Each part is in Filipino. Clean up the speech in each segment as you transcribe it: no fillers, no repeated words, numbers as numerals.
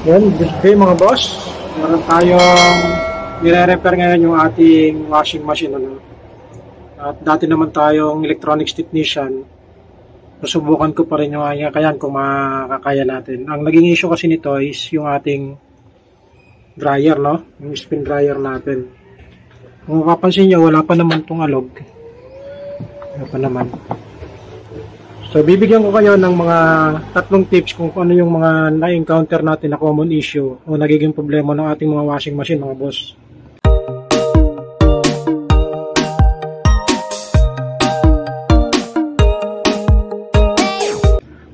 Yan, good day mga boss. Meron tayong nire-repair ngayon yung ating washing machine. At dati naman tayong electronics technician. Susubukan ko pa rin yung kakayan kung makakaya natin. Ang naging issue kasi nito is yung ating dryer, no? Yung spin dryer natin. Kung mapapansin nyo, wala pa naman itong alog. Wala pa naman. So, bibigyan ko kayo ng mga tatlong tips kung ano yung mga na-encounter natin na common issue o nagiging problema ng ating mga washing machine, mga boss.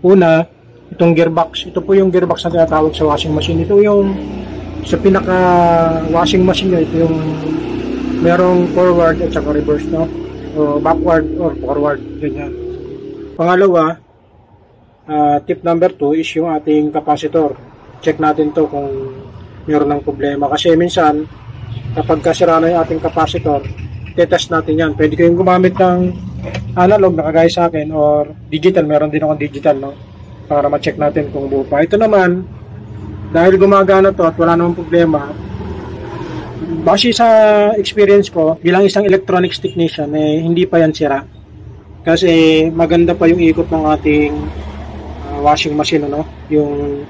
Una, itong gearbox. Ito po yung gearbox na tinatawag sa washing machine. Ito yung sa pinaka washing machine nyo. Ito yung merong forward at saka reverse, no? O backward or forward. Ganyan. Pangalawa, tip number 2 is yung ating capacitor. Check natin to kung mayroon ng problema. Kasi minsan, kapag kasira na yung ating capacitor, tetest natin yan. Pwede kayong gumamit ng analog na kagaya sa akin or digital. Meron din akong digital, no? Para ma-check natin kung buo pa. Ito naman, dahil gumagana to at wala namang problema, base sa experience ko, bilang isang electronics technician, hindi pa yan sira. Kasi maganda pa yung ikot ng ating washing machine, ano? Yung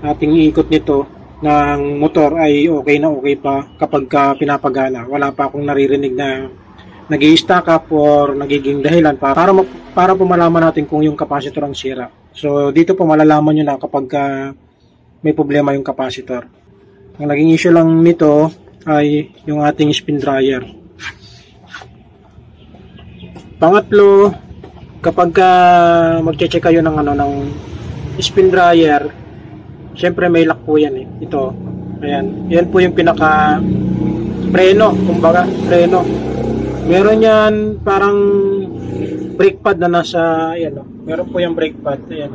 ating ikot nito ng motor ay okay na okay pa kapag pinapagana. Wala pa akong naririnig na nag-i-stack up or nagiging dahilan para po malaman natin kung yung capacitor ang sira. So dito po malalaman nyo na kapag may problema yung capacitor. Ang naging issue lang nito ay yung ating spin dryer. Pangatlo, kapag magche-check kayo ng spin dryer, syempre may lock po yan Ito. Ayan. Yan po yung pinaka preno, kumbaga, preno. Meron yan parang brake pad na nasa meron po yung brake pad. Ayan.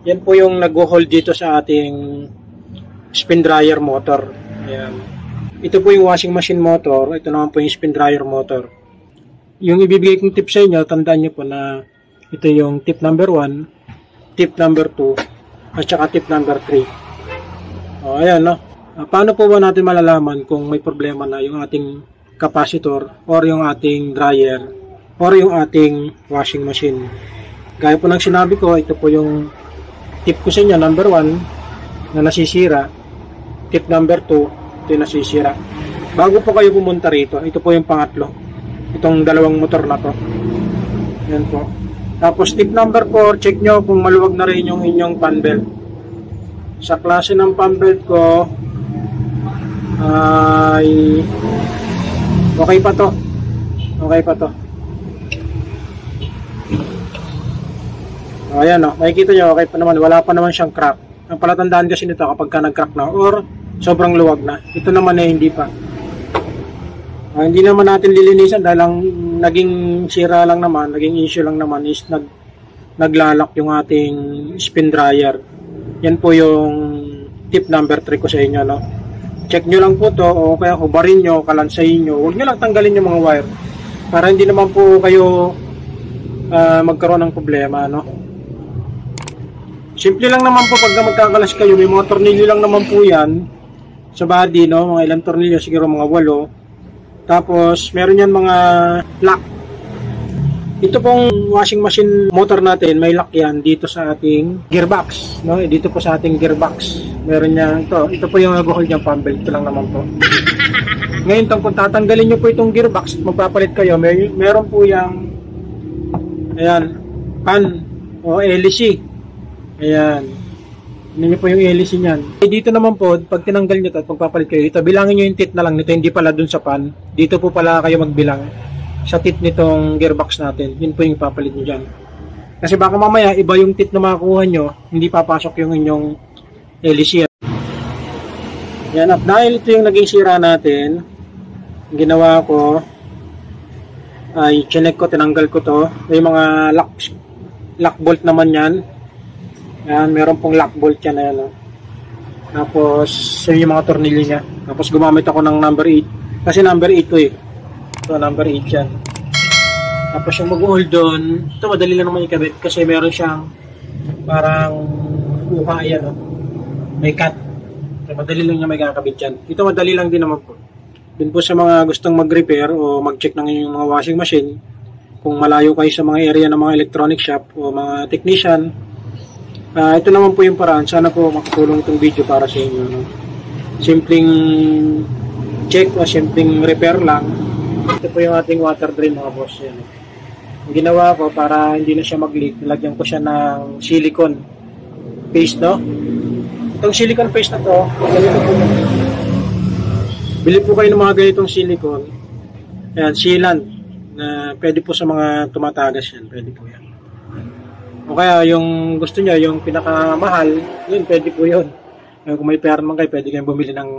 Yan po yung nag-hold dito sa ating spin dryer motor. Ayan. Ito po yung washing machine motor, ito naman po yung spin dryer motor. Yung ibibigay kong tip sa inyo, tandaan nyo po na ito yung tip number 1, tip number 2, at saka tip number 3. O, ayan, no? Paano po ba natin malalaman kung may problema na yung ating capacitor or yung ating dryer or yung ating washing machine? Gaya po ng sinabi ko, ito po yung tip ko sa inyo, number 1, na nasisira. Tip number 2, ito yung nasisira. Bago po kayo pumunta rito, ito po yung pangatlo. Itong dalawang motor na to. Yan po. Tapos tip number 4, check nyo kung maluwag na rin yung inyong fan belt. Sa klase ng fan belt ko ay okay pa to. Okay pa to. O ayan o. Makikita nyo okay pa naman. Wala pa naman siyang crack. Ang palatandaan kasi nito kapag ka nag-crack na or sobrang luwag na. Ito naman ay hindi pa. Hindi naman natin lilinisan dahil ang naging sira lang naman, naging issue lang naman is naglalak yung ating spin dryer. Yan po yung tip number 3 ko sa inyo, no? Check nyo lang po to o kaya hubarin nyo, kalansayin nyo. Huwag nyo lang tanggalin yung mga wire para hindi naman po kayo magkaroon ng problema, no? Simple lang naman po pag magkakalas kayo, may mga tornilyo lang naman po yan sa body, no? Mga ilang tornilyo, siguro mga 8. Tapos, meron yan mga lock. Ito pong washing machine motor natin, may lock yan dito sa ating gearbox. No? Dito po sa ating gearbox. Meron yan, ito po yung nag-hold yung fan belt. Ito lang naman po. Ngayon, kung tatanggalin nyo po itong gearbox, magpapalit kayo, meron po yung, ayan, pan o LC. Ayan. Hindi po yung LC niyan. Dito naman po, pag tinanggal nyo ito at pagpapalit kayo dito, bilangin nyo yung tit na lang nito, hindi pala dun sa pan. Dito po pala kayo magbilang sa tit nitong gearbox natin. Yun po yung papalit nyo dyan. Kasi baka mamaya, iba yung tit na makakuha nyo, hindi papasok yung inyong LC. Yan, at dahil ito yung naging sira natin, ginawa ko, ay chinek ko, tinanggal ko to. May mga lock bolt naman yan. Yan, meron pong lock bolt yan na yan. Tapos, yun yung mga tornilyo niya. Tapos, gumamit ako ng number 8. Kasi number 8 to Ito, number 8 yan. Tapos, yung mag-hold doon, ito madali lang naman ikabit kasi meron siyang parang uha yan. may cut. Kaya madali lang niya may kakabit yan. Ito madali lang din naman po. Din po sa mga gustong mag-repair o mag-check ng inyong mga washing machine, kung malayo kayo sa mga area ng mga electronic shop o mga technician, ito naman po yung paraan. Sana po makatulong itong video para sa inyo. No? Simpleng check o simpleng repair lang. Ito po yung ating water drain mga boss. Yan. Ang ginawa ko para hindi na siya mag-leak, nilagyan ko siya ng silicone paste, no? Itong silicone paste na to, ganito po. Bili po kayo ng mga ganitong silicone. Ayan, sealant. Na pwede po sa mga tumatagas yan. Pwede po yan. O kaya yung gusto nyo, yung pinakamahal, yun, pwede po yun. Kung may pera naman kayo, pwede kayong bumili ng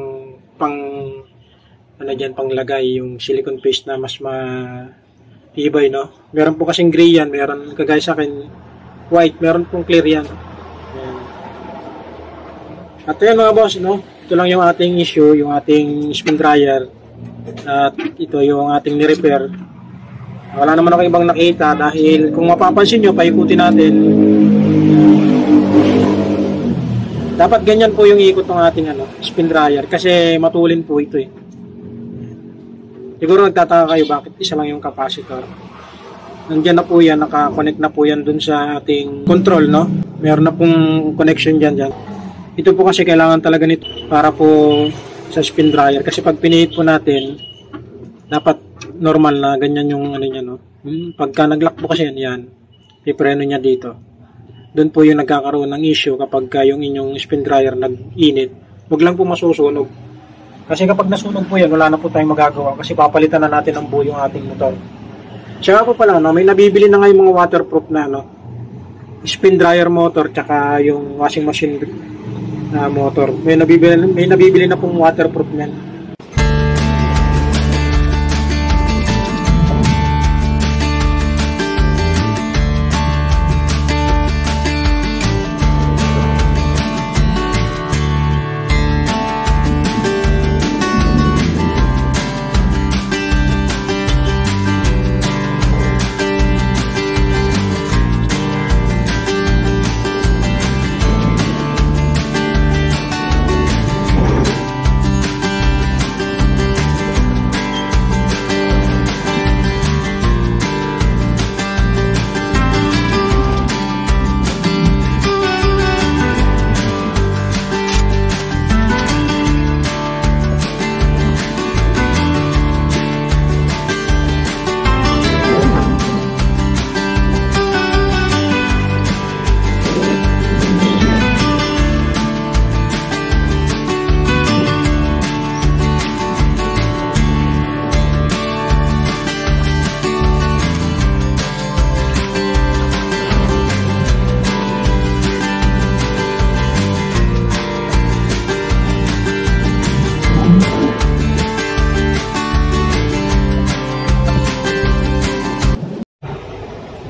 panglagay yung silicone paste na mas matibay, no? Meron po kasing gray yan, meron kagaya sa akin white, meron pong clear yan. Ayan. At yun mga boss, no? Ito lang yung ating issue, yung ating spin dryer. At ito yung ating ni-repair. Wala naman ako ibang nakita dahil kung mapapansin nyo, paikutin natin. Dapat ganyan po yung ikot ng ating spin dryer kasi matulin po ito eh. Siguro nagtataka kayo bakit isa lang yung capacitor. Nandiyan na po yan, naka-connect na po yan dun sa ating control, no? Meron na pong connection dyan. Ito po kasi kailangan talaga nito para po sa spin dryer. Kasi pag pinihit po natin, dapat normal na ganyan yung niya, no? Pagka nag-lock po kasi yan, ipreno niya dito. Doon po yung nagkakaroon ng issue kapag yung inyong spin dryer nag-init. Huwag lang po masusunog. Kasi kapag nasunog po yan, wala na po tayong magagawa kasi papalitan na natin ang buo yung ating motor. Tsaka po pala, no, may nabibili na ngayon mga waterproof na spin dryer motor tsaka yung washing machine motor. May nabibili na pong waterproof niyan.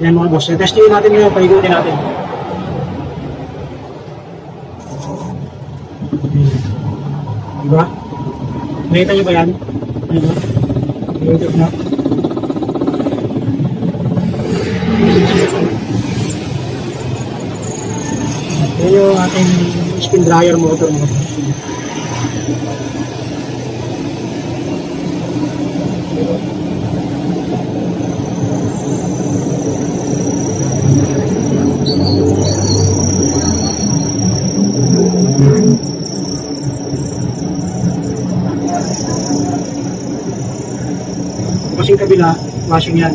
Yan mga boss, testingin natin ngayon, paigutin natin. Diba? Nakita nyo ba yan? Diba? Paigutin na. Yan yung ating spin dryer motor mo. Kasing kabila, washing yan.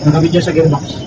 Nakabit dyan sa gearbox.